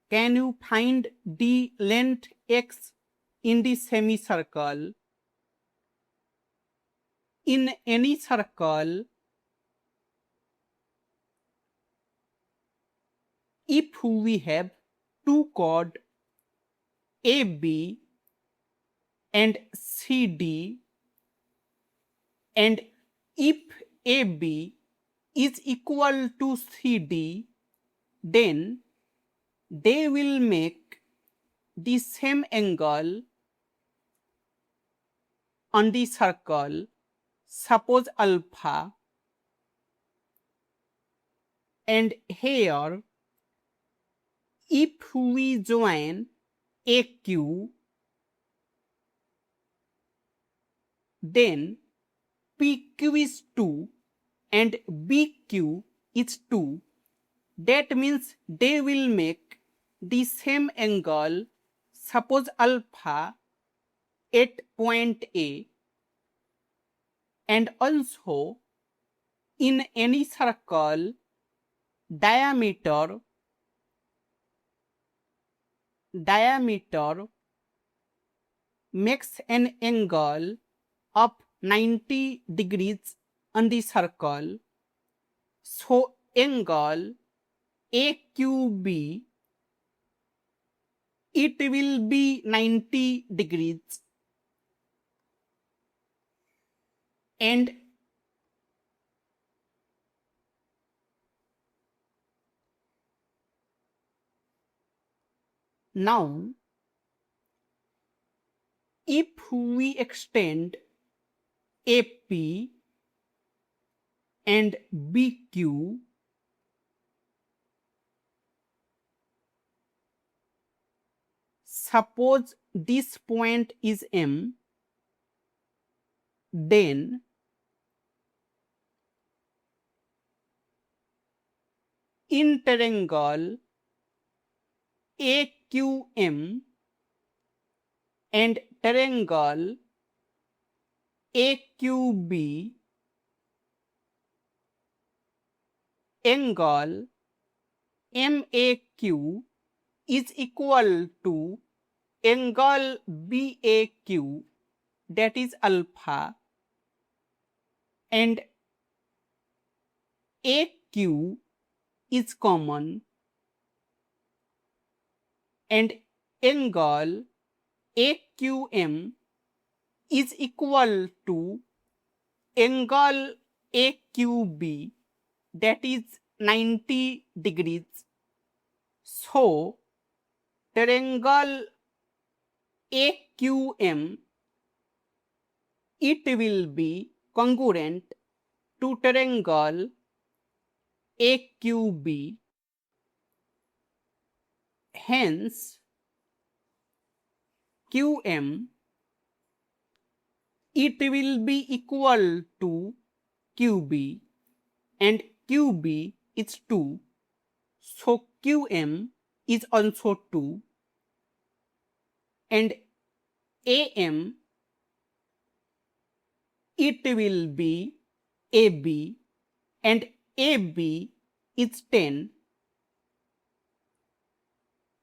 can you find the length x in the semicircle? In any circle, if we have two chords AB and CD, and if AB is equal to CD, then they will make the same angle on the circle, suppose alpha, and here if we join AQ, then PQ is 2 and BQ is 2. That means they will make the same angle, suppose alpha, at point A, and also in any circle, diameter makes an angle of 90 degrees on the circle. So angle AQB, it will be 90 degrees, and now if we extend AP and BQ, suppose this point is M, then in triangle AQM and triangle AQB, angle MAQ is equal to angle BAQ, that is alpha, and AQ is common, and angle AQM is equal to angle AQB, that is 90 degrees. So triangle AQM, it will be congruent to triangle AQB. Hence, QM, it will be equal to QB, and QB is 2. So QM is also 2, and AM, it will be AB, and AB is 10,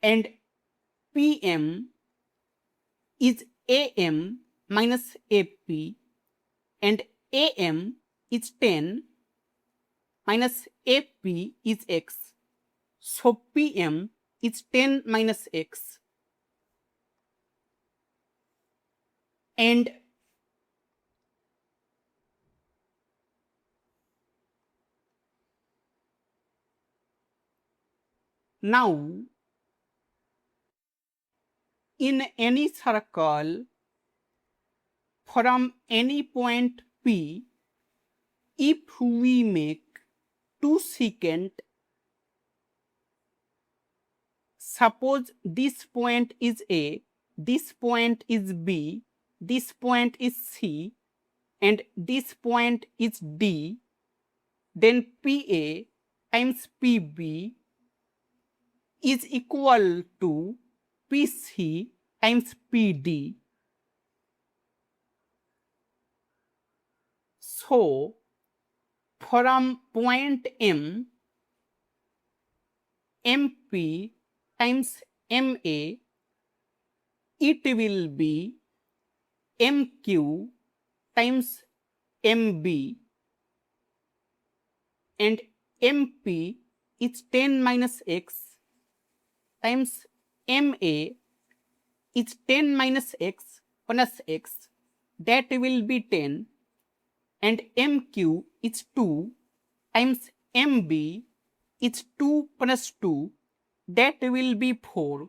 and PM is AM minus AP, and AM is 10 minus AP is X. So PM is 10 minus X. And now in any circle from any point P, if we make two secant, suppose this point is A, this point is B, this point is C, and this point is D, then PA times PB is equal to PC times PD. So from point M, MP times MA, it will be MQ times MB, and MP is 10 minus x times MA is 10 minus x plus x, that will be 10, and MQ is 2 times MB is 2 plus 2, that will be 4.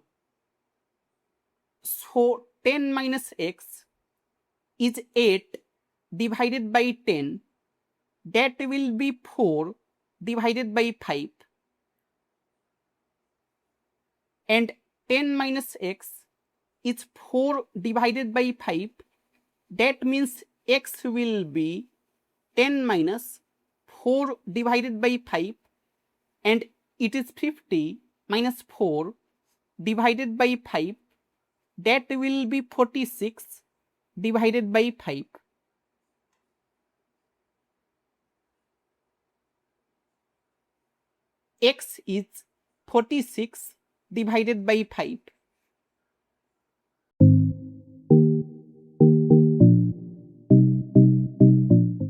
So 10 minus x is 8 divided by 10, that will be 4 divided by 5, and 10 minus x is 4 divided by 5, that means x will be 10 minus 4 divided by 5, and it is 50 minus 4 divided by 5, that will be 46 divided by 5. X is 46 divided by 5.